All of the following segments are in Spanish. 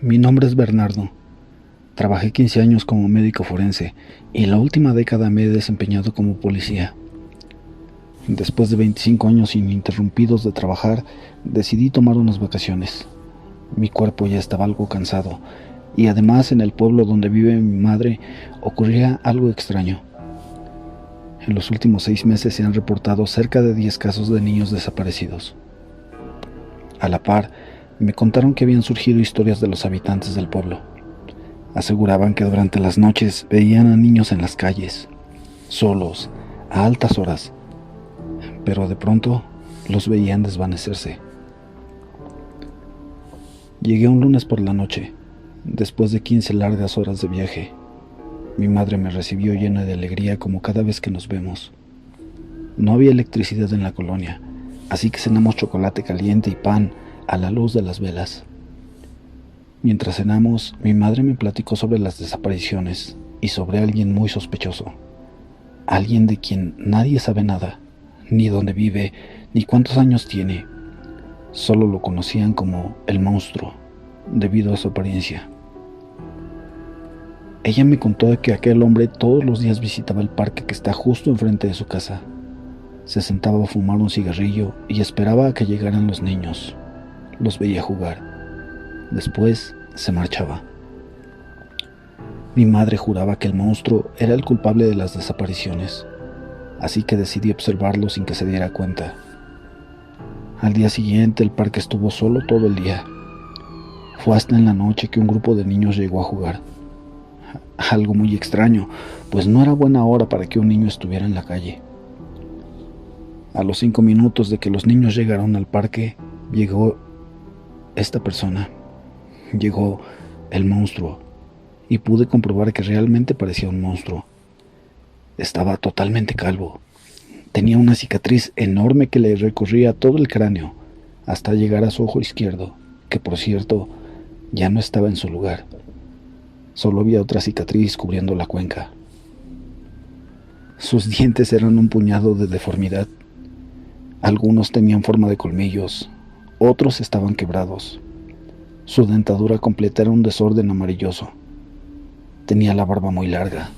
Mi nombre es Bernardo. Trabajé 15 años como médico forense y la última década me he desempeñado como policía. Después de 25 años ininterrumpidos de trabajar, decidí tomar unas vacaciones. Mi cuerpo ya estaba algo cansado y además en el pueblo donde vive mi madre ocurría algo extraño. En los últimos 6 meses se han reportado cerca de 10 casos de niños desaparecidos. A la par, me contaron que habían surgido historias de los habitantes del pueblo. Aseguraban que durante las noches veían a niños en las calles, solos, a altas horas, pero de pronto los veían desvanecerse. Llegué un lunes por la noche, después de 15 largas horas de viaje. Mi madre me recibió llena de alegría como cada vez que nos vemos. No había electricidad en la colonia, así que cenamos chocolate caliente y pan a la luz de las velas. Mientras cenamos, mi madre me platicó sobre las desapariciones y sobre alguien muy sospechoso. Alguien de quien nadie sabe nada, ni dónde vive, ni cuántos años tiene. Solo lo conocían como el monstruo, debido a su apariencia. Ella me contó de que aquel hombre todos los días visitaba el parque que está justo enfrente de su casa. Se sentaba a fumar un cigarrillo y esperaba a que llegaran los niños. Los veía jugar. Después se marchaba. Mi madre juraba que el monstruo era el culpable de las desapariciones, así que decidí observarlo sin que se diera cuenta. Al día siguiente el parque estuvo solo todo el día. Fue hasta en la noche que un grupo de niños llegó a jugar. Algo muy extraño, pues no era buena hora para que un niño estuviera en la calle. A los 5 minutos de que los niños llegaron al parque, llegó esta persona. Llegó el monstruo y pude comprobar que realmente parecía un monstruo. Estaba totalmente calvo. Tenía una cicatriz enorme que le recorría todo el cráneo hasta llegar a su ojo izquierdo, que por cierto ya no estaba en su lugar. Solo había otra cicatriz cubriendo la cuenca. Sus dientes eran un puñado de deformidad. Algunos tenían forma de colmillos, otros estaban quebrados. Su dentadura completa era un desorden amarilloso. Tenía la barba muy larga,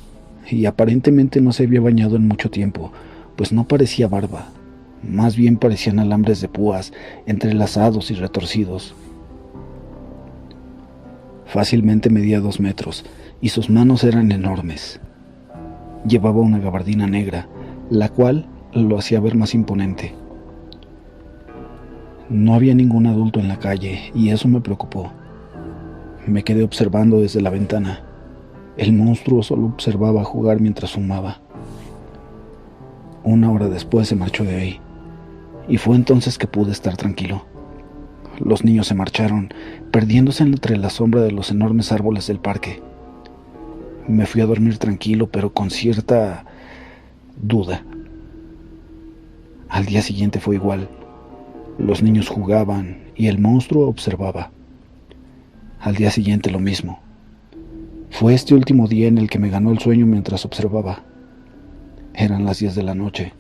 y aparentemente no se había bañado en mucho tiempo, pues no parecía barba, más bien parecían alambres de púas entrelazados y retorcidos. Fácilmente medía 2 metros, y sus manos eran enormes. Llevaba una gabardina negra, la cual lo hacía ver más imponente. No había ningún adulto en la calle y eso me preocupó. Me quedé observando desde la ventana. El monstruo solo observaba jugar mientras fumaba. 1 hora después se marchó de ahí y fue entonces que pude estar tranquilo. Los niños se marcharon, perdiéndose entre la sombra de los enormes árboles del parque. Me fui a dormir tranquilo, pero con cierta duda. Al día siguiente fue igual. Los niños jugaban y el monstruo observaba. Al día siguiente lo mismo. Fue este último día en el que me ganó el sueño mientras observaba. Eran las 10 de la noche.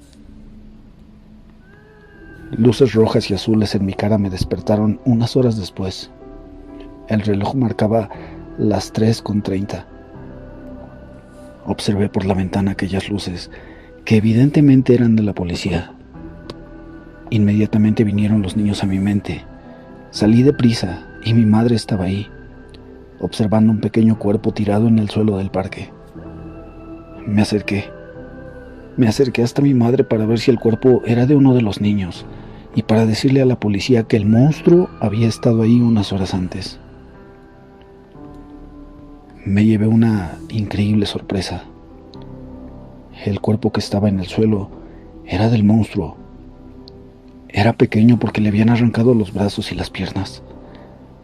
Luces rojas y azules en mi cara me despertaron unas horas después. El reloj marcaba las 3:30. Observé por la ventana aquellas luces, que evidentemente eran de la policía. Inmediatamente vinieron los niños a mi mente. Salí deprisa y mi madre estaba ahí, observando un pequeño cuerpo tirado en el suelo del parque. Me acerqué hasta mi madre para ver si el cuerpo era de uno de los niños y para decirle a la policía que el monstruo había estado ahí unas horas antes. Me llevé una increíble sorpresa. El cuerpo que estaba en el suelo era del monstruo. Era pequeño porque le habían arrancado los brazos y las piernas.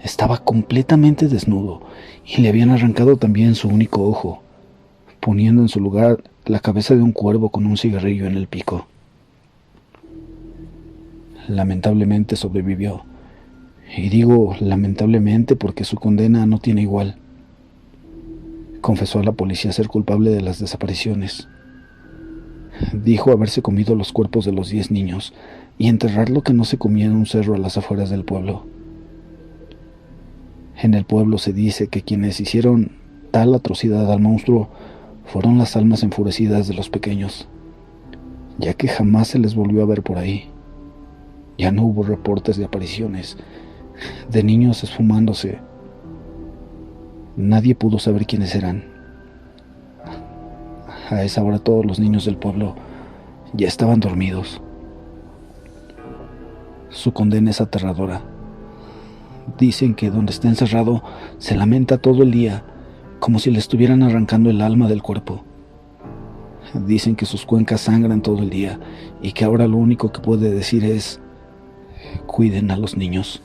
Estaba completamente desnudo y le habían arrancado también su único ojo, poniendo en su lugar la cabeza de un cuervo con un cigarrillo en el pico. Lamentablemente sobrevivió. Y digo lamentablemente porque su condena no tiene igual. Confesó a la policía ser culpable de las desapariciones. Dijo haberse comido los cuerpos de los 10 niños y enterrar lo que no se comía en un cerro a las afueras del pueblo. En el pueblo se dice que quienes hicieron tal atrocidad al monstruo fueron las almas enfurecidas de los pequeños, ya que jamás se les volvió a ver por ahí. Ya no hubo reportes de apariciones, de niños esfumándose. Nadie pudo saber quiénes eran. A esa hora todos los niños del pueblo ya estaban dormidos. Su condena es aterradora. Dicen que donde está encerrado se lamenta todo el día, como si le estuvieran arrancando el alma del cuerpo. Dicen que sus cuencas sangran todo el día y que ahora lo único que puede decir es: cuiden a los niños.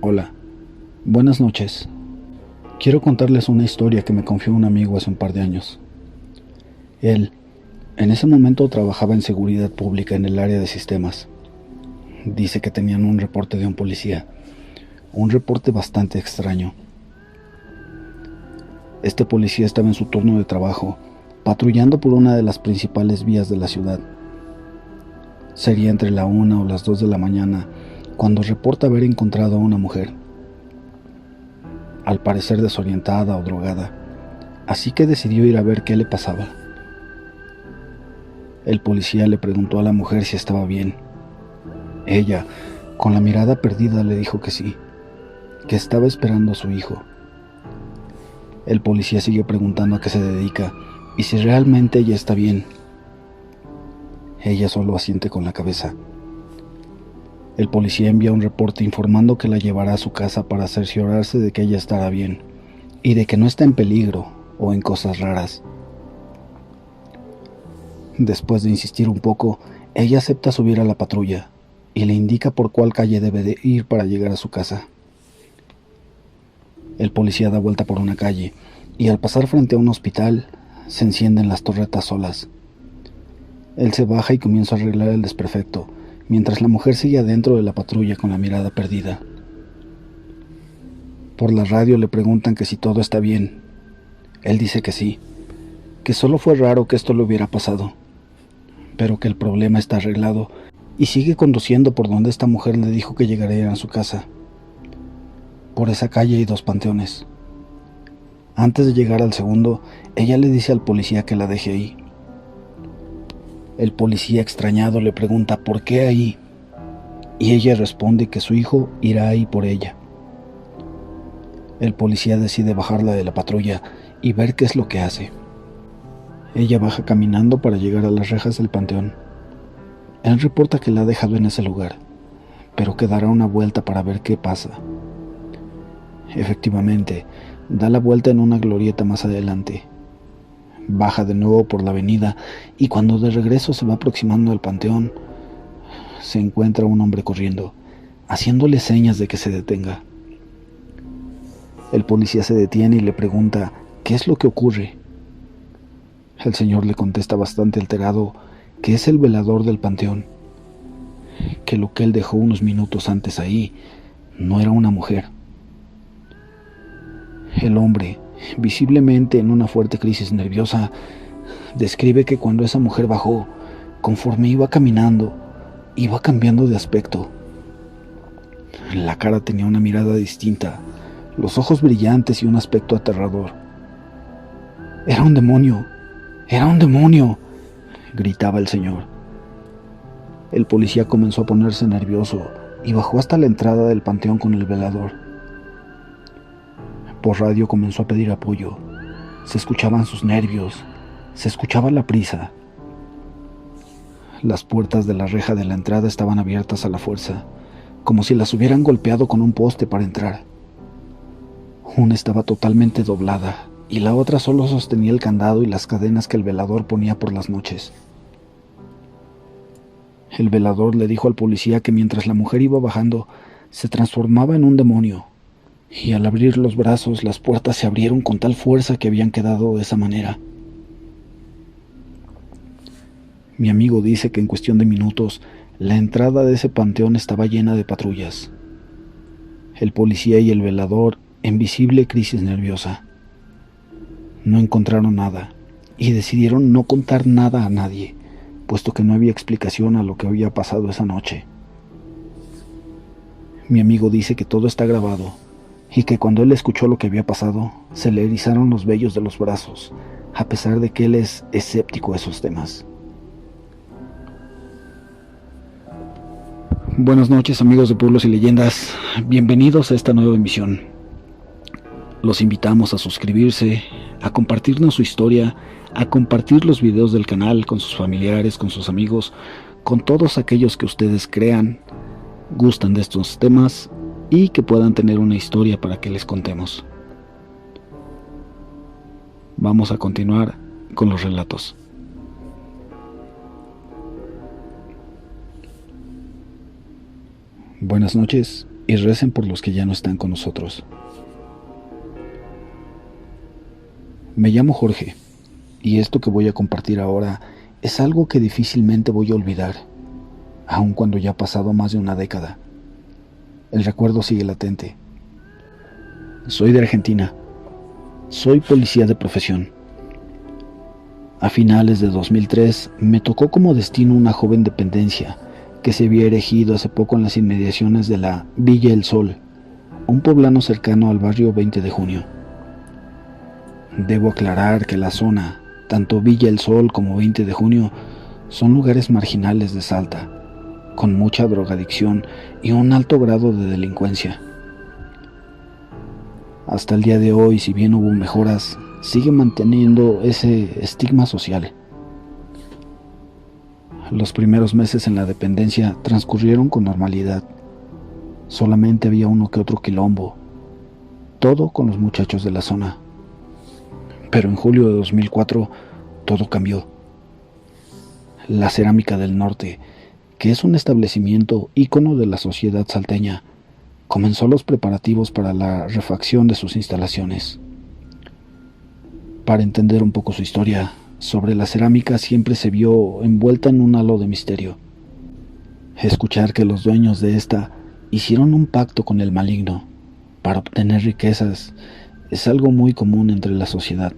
Hola, buenas noches. Quiero contarles una historia que me confió un amigo hace un par de años. Él, en ese momento, trabajaba en seguridad pública en el área de sistemas. Dice que tenían un reporte de un policía, un reporte bastante extraño. Este policía estaba en su turno de trabajo, patrullando por una de las principales vías de la ciudad. Sería entre la 1 o las 2 de la mañana cuando reporta haber encontrado a una mujer, al parecer desorientada o drogada, así que decidió ir a ver qué le pasaba. El policía le preguntó a la mujer si estaba bien. Ella, con la mirada perdida, le dijo que sí, que estaba esperando a su hijo. El policía siguió preguntando a qué se dedica y si realmente ella está bien. Ella solo asiente con la cabeza. El policía envía un reporte informando que la llevará a su casa para cerciorarse de que ella estará bien y de que no está en peligro o en cosas raras. Después de insistir un poco, ella acepta subir a la patrulla y le indica por cuál calle debe de ir para llegar a su casa. El policía da vuelta por una calle y al pasar frente a un hospital se encienden las torretas solas. Él se baja y comienza a arreglar el desperfecto, mientras la mujer sigue adentro de la patrulla con la mirada perdida. Por la radio le preguntan que si todo está bien. Él dice que sí, que solo fue raro que esto le hubiera pasado, pero que el problema está arreglado y sigue conduciendo por donde esta mujer le dijo que llegaría a su casa. Por esa calle hay 2 panteones. Antes de llegar al segundo, ella le dice al policía que la deje ahí. El policía, extrañado, le pregunta por qué ahí, y ella responde que su hijo irá ahí por ella. El policía decide bajarla de la patrulla y ver qué es lo que hace. Ella baja caminando para llegar a las rejas del panteón. Él reporta que la ha dejado en ese lugar, pero que dará una vuelta para ver qué pasa. Efectivamente, da la vuelta en una glorieta más adelante. Baja de nuevo por la avenida y cuando de regreso se va aproximando al panteón, se encuentra un hombre corriendo, haciéndole señas de que se detenga. El policía se detiene y le pregunta qué es lo que ocurre. El señor le contesta bastante alterado que es el velador del panteón, que lo que él dejó unos minutos antes ahí no era una mujer. El hombre, visiblemente en una fuerte crisis nerviosa, describe que cuando esa mujer bajó, conforme iba caminando, iba cambiando de aspecto. La cara tenía una mirada distinta, los ojos brillantes y un aspecto aterrador. ¡Era un demonio! ¡Era un demonio!, gritaba el señor. El policía comenzó a ponerse nervioso y bajó hasta la entrada del panteón con el velador. Por radio comenzó a pedir apoyo. Se escuchaban sus nervios, se escuchaba la prisa. Las puertas de la reja de la entrada estaban abiertas a la fuerza, como si las hubieran golpeado con un poste para entrar. Una estaba totalmente doblada y la otra solo sostenía el candado y las cadenas que el velador ponía por las noches. El velador le dijo al policía que mientras la mujer iba bajando, se transformaba en un demonio, y al abrir los brazos las puertas se abrieron con tal fuerza que habían quedado de esa manera. Mi amigo dice que en cuestión de minutos la entrada de ese panteón estaba llena de patrullas. El policía y el velador en visible crisis nerviosa. No encontraron nada y decidieron no contar nada a nadie, puesto que no había explicación a lo que había pasado esa noche. Mi amigo dice que todo está grabado y que cuando él escuchó lo que había pasado, se le erizaron los vellos de los brazos, a pesar de que él es escéptico a esos temas. Buenas noches, amigos de Pueblos y Leyendas. Bienvenidos a esta nueva emisión. Los invitamos a suscribirse, a compartirnos su historia, a compartir los videos del canal con sus familiares, con sus amigos, con todos aquellos que ustedes crean, gustan de estos temas y que puedan tener una historia para que les contemos. Vamos a continuar con los relatos. Buenas noches y recen por los que ya no están con nosotros. Me llamo Jorge y esto que voy a compartir ahora es algo que difícilmente voy a olvidar, aun cuando ya ha pasado más de una década. El recuerdo sigue latente. Soy de Argentina. Soy policía de profesión. A finales de 2003 me tocó como destino una joven dependencia que se había erigido hace poco en las inmediaciones de la Villa El Sol, un poblado cercano al barrio 20 de Junio. Debo aclarar que la zona, tanto Villa El Sol como 20 de Junio, son lugares marginales de Salta, con mucha drogadicción y un alto grado de delincuencia. Hasta el día de hoy, si bien hubo mejoras, sigue manteniendo ese estigma social. Los primeros meses en la dependencia transcurrieron con normalidad. Solamente había uno que otro quilombo, todo con los muchachos de la zona. Pero en julio de 2004 todo cambió. La Cerámica del Norte, que es un establecimiento ícono de la sociedad salteña, comenzó los preparativos para la refacción de sus instalaciones. Para entender un poco su historia, sobre la cerámica siempre se vio envuelta en un halo de misterio. Escuchar que los dueños de esta hicieron un pacto con el maligno para obtener riquezas es algo muy común entre la sociedad.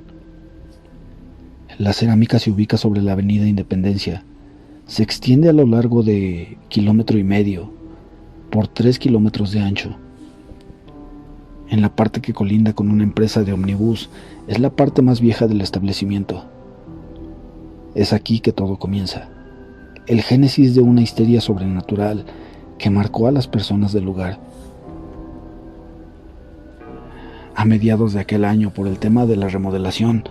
La cerámica se ubica sobre la avenida Independencia. Se extiende a lo largo de 1,5 kilómetros por 3 kilómetros de ancho. En la parte que colinda con una empresa de ómnibus es la parte más vieja del establecimiento. Es aquí que todo comienza, el génesis de una histeria sobrenatural que marcó a las personas del lugar. A mediados de aquel año, por el tema de la remodelación,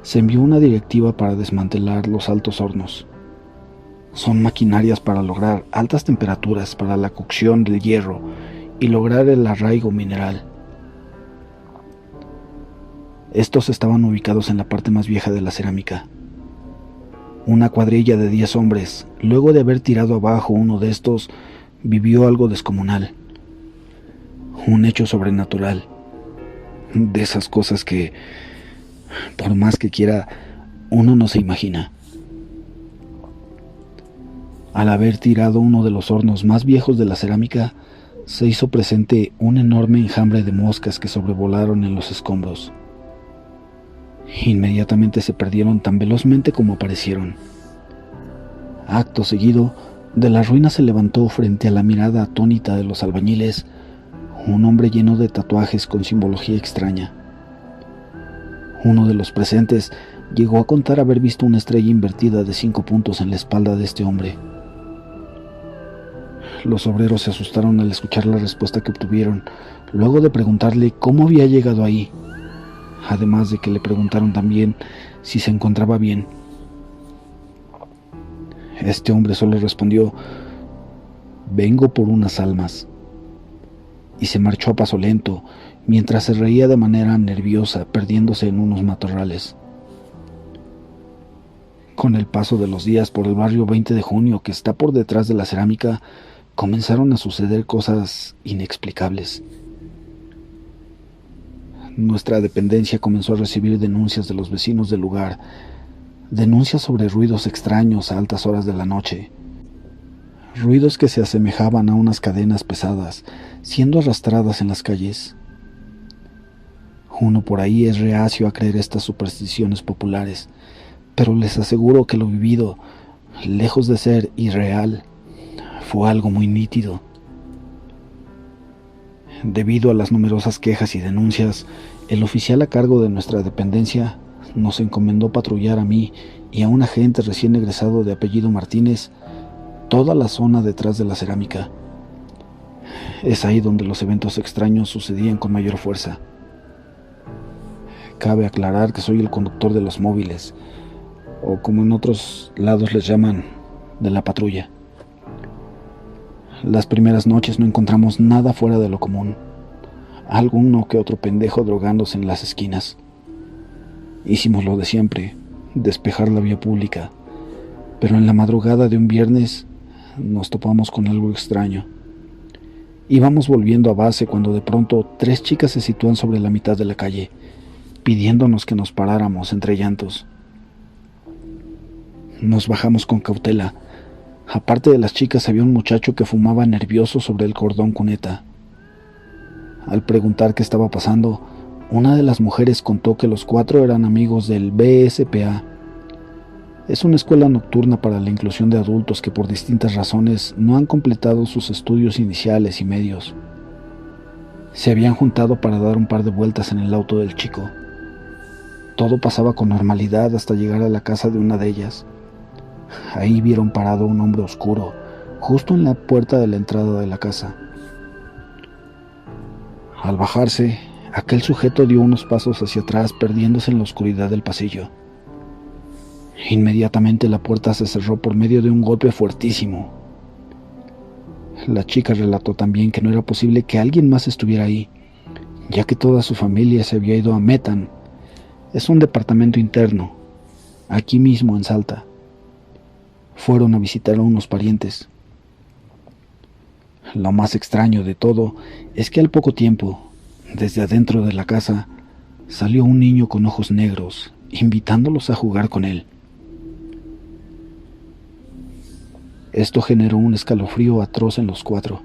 se envió una directiva para desmantelar los altos hornos. Son maquinarias para lograr altas temperaturas para la cocción del hierro y lograr el arraigo mineral. Estos estaban ubicados en la parte más vieja de la cerámica. Una cuadrilla de 10 hombres, luego de haber tirado abajo uno de estos, vivió algo descomunal. Un hecho sobrenatural. De esas cosas que, por más que quiera, uno no se imagina. Al haber tirado uno de los hornos más viejos de la cerámica, se hizo presente un enorme enjambre de moscas que sobrevolaron en los escombros. Inmediatamente se perdieron tan velozmente como aparecieron. Acto seguido, de las ruinas se levantó frente a la mirada atónita de los albañiles un hombre lleno de tatuajes con simbología extraña. Uno de los presentes llegó a contar haber visto una estrella invertida de 5 puntos en la espalda de este hombre. Los obreros se asustaron al escuchar la respuesta que obtuvieron, luego de preguntarle cómo había llegado ahí, además de que le preguntaron también si se encontraba bien. Este hombre solo respondió: «Vengo por unas almas», y se marchó a paso lento, mientras se reía de manera nerviosa, perdiéndose en unos matorrales. Con el paso de los días por el barrio 20 de Junio, que está por detrás de la cerámica, comenzaron a suceder cosas inexplicables. Nuestra dependencia comenzó a recibir denuncias de los vecinos del lugar, denuncias sobre ruidos extraños a altas horas de la noche, ruidos que se asemejaban a unas cadenas pesadas siendo arrastradas en las calles. Uno por ahí es reacio a creer estas supersticiones populares, pero les aseguro que lo vivido, lejos de ser irreal, fue algo muy nítido. Debido a las numerosas quejas y denuncias, el oficial a cargo de nuestra dependencia nos encomendó patrullar a mí y a un agente recién egresado de apellido Martínez toda la zona detrás de la cerámica. Es ahí donde los eventos extraños sucedían con mayor fuerza. Cabe aclarar que soy el conductor de los móviles, o como en otros lados les llaman, de la patrulla. Las primeras noches no encontramos nada fuera de lo común. Alguno que otro pendejo drogándose en las esquinas. Hicimos lo de siempre, despejar la vía pública, pero en la madrugada de un viernes nos topamos con algo extraño. Íbamos volviendo a base cuando de pronto 3 chicas se sitúan sobre la mitad de la calle, pidiéndonos que nos paráramos entre llantos. Nos bajamos con cautela. Aparte de las chicas había un muchacho que fumaba nervioso sobre el cordón cuneta. Al preguntar qué estaba pasando, una de las mujeres contó que los 4 eran amigos del BSPA. Es una escuela nocturna para la inclusión de adultos que por distintas razones no han completado sus estudios iniciales y medios. Se habían juntado para dar un par de vueltas en el auto del chico. Todo pasaba con normalidad hasta llegar a la casa de una de ellas. Ahí vieron parado un hombre oscuro, justo en la puerta de la entrada de la casa. Al bajarse, aquel sujeto dio unos pasos hacia atrás, perdiéndose en la oscuridad del pasillo. Inmediatamente la puerta se cerró por medio de un golpe fuertísimo. La chica relató también que no era posible que alguien más estuviera ahí, ya que toda su familia se había ido a Metan. Es un departamento interno, aquí mismo en Salta. Fueron a visitar a unos parientes. Lo más extraño de todo es que al poco tiempo, desde adentro de la casa, salió un niño con ojos negros, invitándolos a jugar con él. Esto generó un escalofrío atroz en los 4.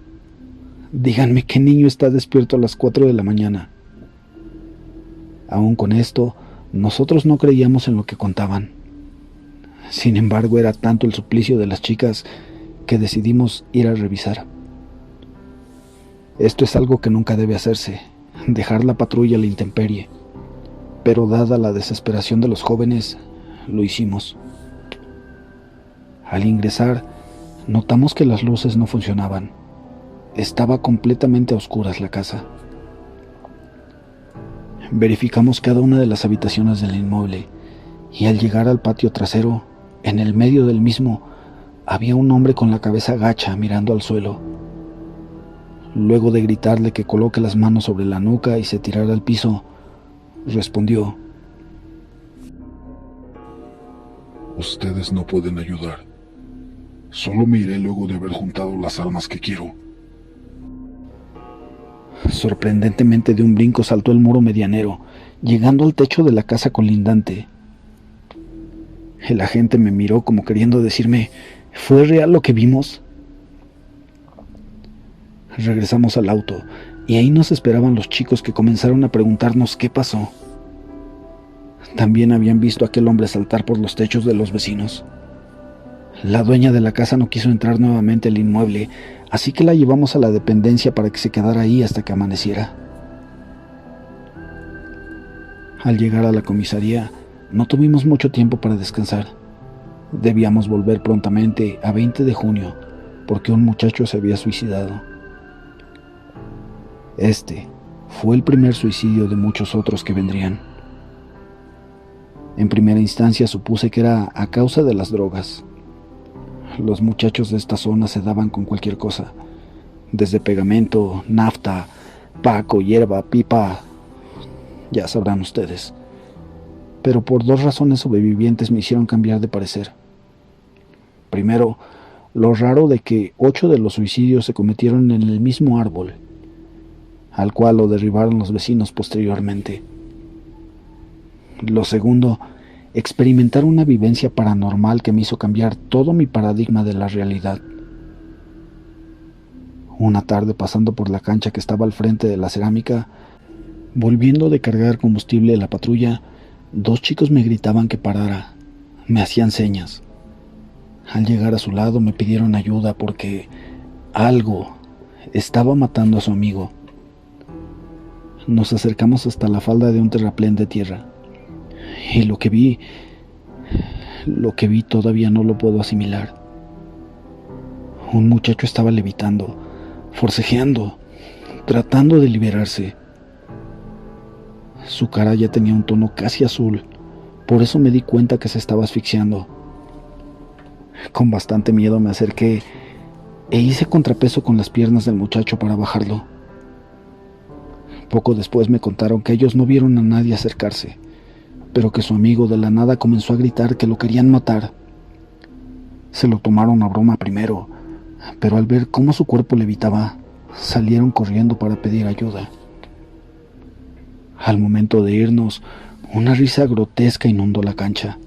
Díganme qué niño está despierto a las 4 de la mañana. Aún con esto, nosotros no creíamos en lo que contaban. Sin embargo, era tanto el suplicio de las chicas que decidimos ir a revisar. Esto es algo que nunca debe hacerse, dejar la patrulla a la intemperie. Pero dada la desesperación de los jóvenes, lo hicimos. Al ingresar, notamos que las luces no funcionaban. Estaba completamente a oscuras la casa. Verificamos cada una de las habitaciones del inmueble y al llegar al patio trasero, en el medio del mismo, había un hombre con la cabeza gacha mirando al suelo. Luego de gritarle que coloque las manos sobre la nuca y se tirara al piso, respondió: Ustedes no pueden ayudar. Solo me iré luego de haber juntado las almas que quiero. Sorprendentemente, de un brinco saltó el muro medianero, llegando al techo de la casa colindante. El agente me miró como queriendo decirme: ¿fue real lo que vimos? Regresamos al auto y ahí nos esperaban los chicos, que comenzaron a preguntarnos qué pasó. También habían visto a aquel hombre saltar por los techos de los vecinos. La dueña de la casa no quiso entrar nuevamente al inmueble, así que la llevamos a la dependencia para que se quedara ahí hasta que amaneciera. Al llegar a la comisaría, no tuvimos mucho tiempo para descansar. Debíamos volver prontamente a 20 de junio, porque un muchacho se había suicidado. Este fue el primer suicidio de muchos otros que vendrían. En primera instancia supuse que era a causa de las drogas. Los muchachos de esta zona se daban con cualquier cosa, desde pegamento, nafta, paco, hierba, pipa, ya sabrán ustedes. Pero por 2 razones sobrevivientes me hicieron cambiar de parecer. Primero, lo raro de que 8 de los suicidios se cometieron en el mismo árbol. al cual lo derribaron los vecinos posteriormente. Lo segundo, experimentar una vivencia paranormal que me hizo cambiar todo mi paradigma de la realidad. Una tarde, pasando por la cancha que estaba al frente de la cerámica, volviendo de cargar combustible la patrulla, 2 chicos me gritaban que parara, me hacían señas. Al llegar a su lado me pidieron ayuda porque algo estaba matando a su amigo. Nos acercamos hasta la falda de un terraplén de tierra, y lo que vi todavía no lo puedo asimilar. Un muchacho estaba levitando, forcejeando, tratando de liberarse. Su cara ya tenía un tono casi azul, por eso me di cuenta que se estaba asfixiando. Con bastante miedo me acerqué e hice contrapeso con las piernas del muchacho para bajarlo. Poco después me contaron que ellos no vieron a nadie acercarse, pero que su amigo de la nada comenzó a gritar que lo querían matar. Se lo tomaron a broma primero, pero al ver cómo su cuerpo levitaba, salieron corriendo para pedir ayuda. Al momento de irnos, una risa grotesca inundó la cancha.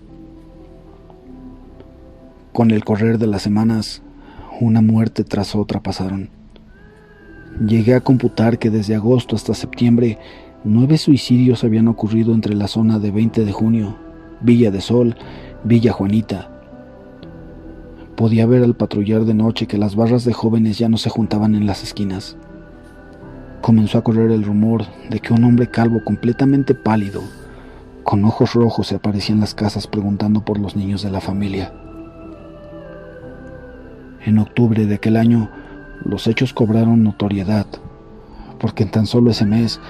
Con el correr de las semanas, una muerte tras otra pasaron. Llegué a computar que desde agosto hasta septiembre, 9 suicidios habían ocurrido entre la zona de 20 de junio, Villa de Sol, Villa Juanita. Podía ver al patrullar de noche que las barras de jóvenes ya no se juntaban en las esquinas. Comenzó a correr el rumor de que un hombre calvo completamente pálido, con ojos rojos, se aparecía en las casas preguntando por los niños de la familia. En octubre de aquel año, los hechos cobraron notoriedad, porque en tan solo ese mes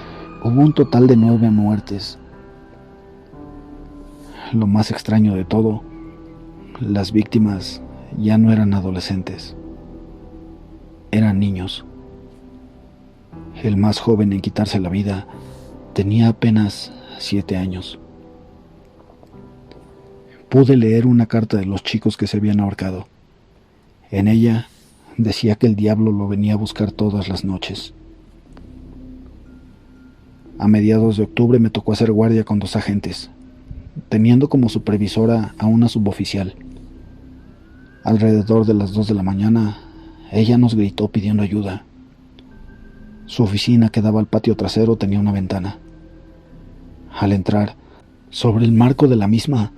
hubo un total de 9 muertes. Lo más extraño de todo, las víctimas ya no eran adolescentes, eran niños. El más joven en quitarse la vida tenía apenas 7 años. Pude leer una carta de los chicos que se habían ahorcado. En ella decía que el diablo lo venía a buscar todas las noches. A mediados de octubre me tocó hacer guardia con 2 agentes, teniendo como supervisora a una suboficial. Alrededor de las 2 de la mañana, ella nos gritó pidiendo ayuda. Su oficina, que daba al patio trasero, tenía una ventana. Al entrar, sobre el marco de la misma,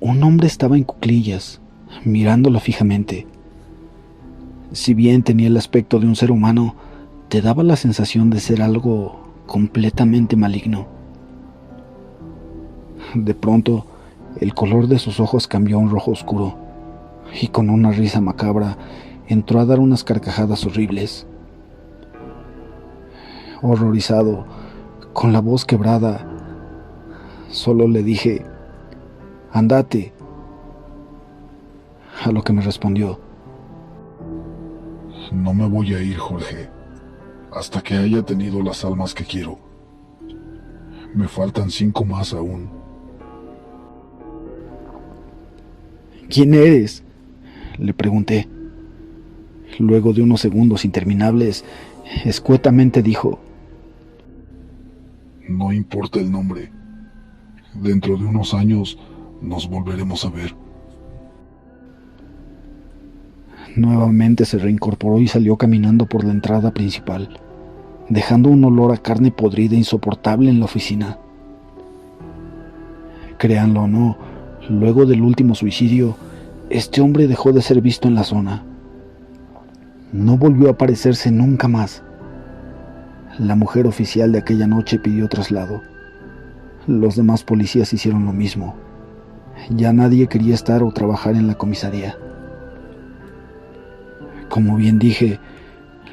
un hombre estaba en cuclillas, mirándola fijamente. Si bien tenía el aspecto de un ser humano, te daba la sensación de ser algo completamente maligno. De pronto, el color de sus ojos cambió a un rojo oscuro, y con una risa macabra entró a dar unas carcajadas horribles. Horrorizado, con la voz quebrada, solo le dije: «Andate», a lo que me respondió: «No me voy a ir, Jorge, hasta que haya tenido las almas que quiero. Me faltan 5 más aún». «¿Quién eres?», le pregunté. Luego de unos segundos interminables, escuetamente dijo: «No importa el nombre. Dentro de unos años nos volveremos a ver». Nuevamente se reincorporó y salió caminando por la entrada principal, dejando un olor a carne podrida insoportable en la oficina. Créanlo o no, luego del último suicidio, este hombre dejó de ser visto en la zona. No volvió a aparecerse nunca más. La mujer oficial de aquella noche pidió traslado. Los demás policías hicieron lo mismo. Ya nadie quería estar o trabajar en la comisaría. Como bien dije,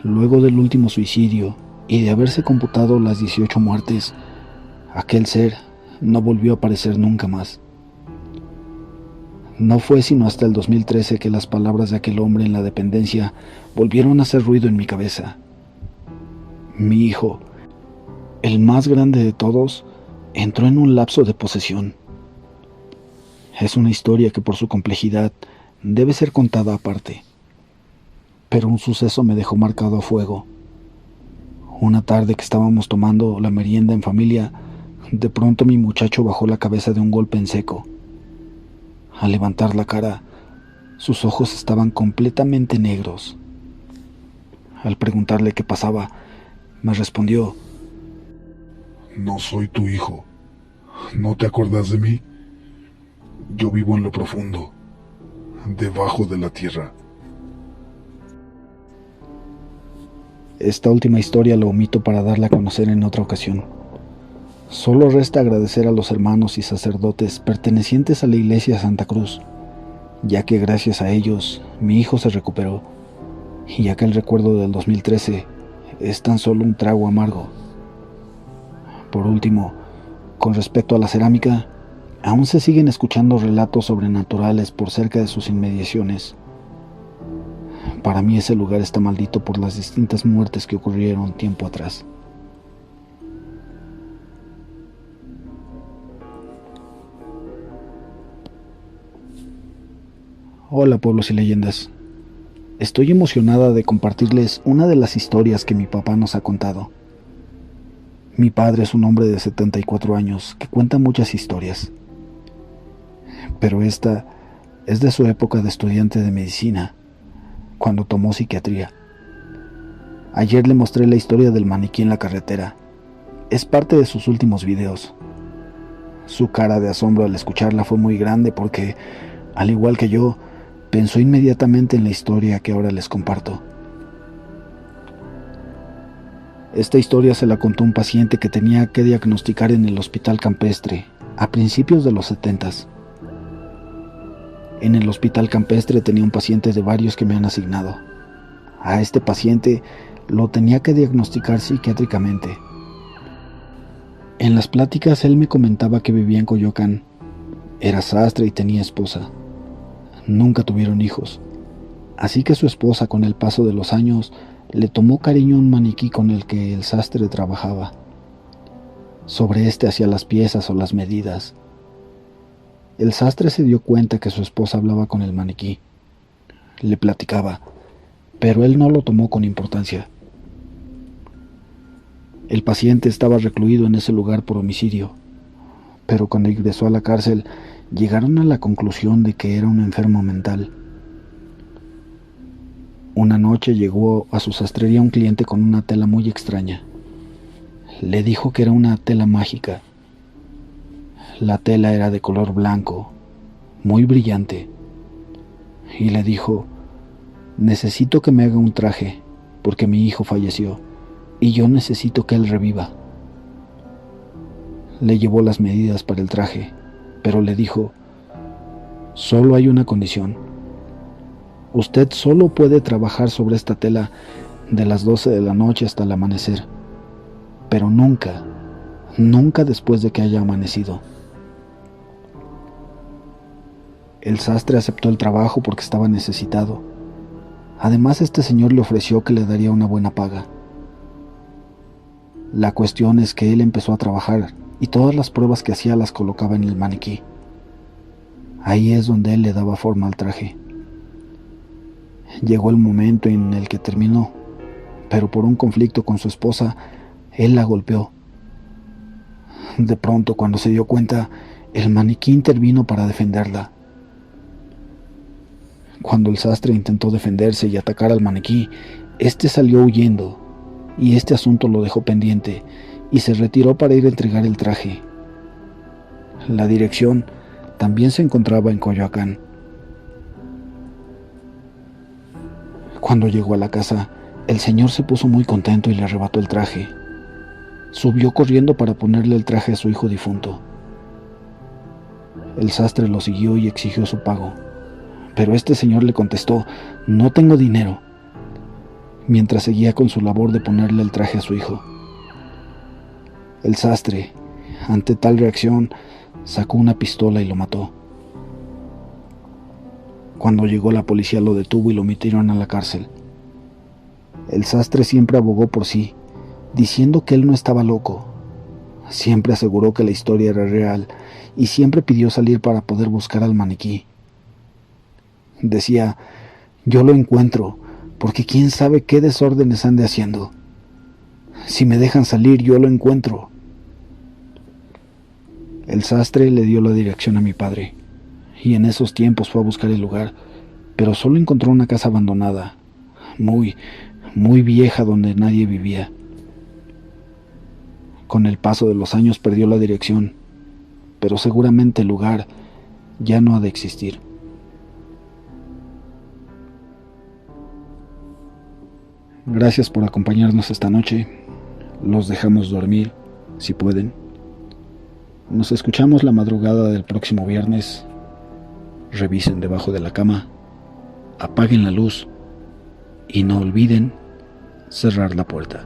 luego del último suicidio y de haberse computado las 18 muertes, aquel ser no volvió a aparecer nunca más. No fue sino hasta el 2013 que las palabras de aquel hombre en la dependencia volvieron a hacer ruido en mi cabeza. Mi hijo, el más grande de todos, entró en un lapso de posesión. Es una historia que por su complejidad debe ser contada aparte, pero un suceso me dejó marcado a fuego. Una tarde que estábamos tomando la merienda en familia, de pronto mi muchacho bajó la cabeza de un golpe en seco. Al levantar la cara, sus ojos estaban completamente negros. Al preguntarle qué pasaba, me respondió: No soy tu hijo. ¿No te acuerdas de mí? Yo vivo en lo profundo, debajo de la tierra. Esta última historia la omito para darla a conocer en otra ocasión. Solo resta agradecer a los hermanos y sacerdotes pertenecientes a la Iglesia Santa Cruz, ya que gracias a ellos mi hijo se recuperó, y ya que el recuerdo del 2013 es tan solo un trago amargo. Por último, con respecto a la cerámica, aún se siguen escuchando relatos sobrenaturales por cerca de sus inmediaciones. Para mí ese lugar está maldito por las distintas muertes que ocurrieron tiempo atrás. Hola pueblos y leyendas. Estoy emocionada de compartirles una de las historias que mi papá nos ha contado. Mi padre es un hombre de 74 años que cuenta muchas historias, pero esta es de su época de estudiante de medicina, cuando tomó psiquiatría. Ayer le mostré la historia del maniquí en la carretera. Es parte de sus últimos videos. Su cara de asombro al escucharla fue muy grande porque, al igual que yo, pensó inmediatamente en la historia que ahora les comparto. Esta historia se la contó un paciente que tenía que diagnosticar en el hospital campestre a principios de los 70s. En el hospital campestre tenía un paciente de varios que me han asignado. A este paciente lo tenía que diagnosticar psiquiátricamente. En las pláticas él me comentaba que vivía en Coyoacán. Era sastre y tenía esposa. Nunca tuvieron hijos, así que su esposa, con el paso de los años, le tomó cariño a un maniquí con el que el sastre trabajaba. Sobre este hacía las piezas o las medidas. El sastre se dio cuenta que su esposa hablaba con el maniquí. Le platicaba, pero él no lo tomó con importancia. El paciente estaba recluido en ese lugar por homicidio, pero cuando ingresó a la cárcel, llegaron a la conclusión de que era un enfermo mental. Una noche llegó a su sastrería un cliente con una tela muy extraña. Le dijo que era una tela mágica. La tela era de color blanco, muy brillante, y le dijo: necesito que me haga un traje, porque mi hijo falleció, y yo necesito que él reviva. Le llevó las medidas para el traje, pero le dijo: solo hay una condición. Usted solo puede trabajar sobre esta tela de las 12 de la noche hasta el amanecer, pero nunca, nunca después de que haya amanecido. El sastre aceptó el trabajo porque estaba necesitado. Además, este señor le ofreció que le daría una buena paga. La cuestión es que él empezó a trabajar y todas las pruebas que hacía las colocaba en el maniquí. Ahí es donde él le daba forma al traje. Llegó el momento en el que terminó, pero por un conflicto con su esposa, él la golpeó. De pronto, cuando se dio cuenta, el maniquí intervino para defenderla. Cuando el sastre intentó defenderse y atacar al maniquí, este salió huyendo, y este asunto lo dejó pendiente, y se retiró para ir a entregar el traje. La dirección también se encontraba en Coyoacán. Cuando llegó a la casa, el señor se puso muy contento y le arrebató el traje. Subió corriendo para ponerle el traje a su hijo difunto. El sastre lo siguió y exigió su pago, pero este señor le contestó: no tengo dinero, mientras seguía con su labor de ponerle el traje a su hijo. El sastre, ante tal reacción, sacó una pistola y lo mató. Cuando llegó la policía lo detuvo y lo metieron a la cárcel. El sastre siempre abogó por sí, diciendo que él no estaba loco. Siempre aseguró que la historia era real y siempre pidió salir para poder buscar al maniquí. Decía: yo lo encuentro, porque quién sabe qué desórdenes ande haciendo. Si me dejan salir, yo lo encuentro. El sastre le dio la dirección a mi padre, y en esos tiempos fue a buscar el lugar, pero solo encontró una casa abandonada, muy, muy vieja donde nadie vivía. Con el paso de los años perdió la dirección, pero seguramente el lugar ya no ha de existir. Gracias por acompañarnos esta noche. Los dejamos dormir, si pueden. Nos escuchamos la madrugada del próximo viernes. Revisen debajo de la cama, apaguen la luz y no olviden cerrar la puerta.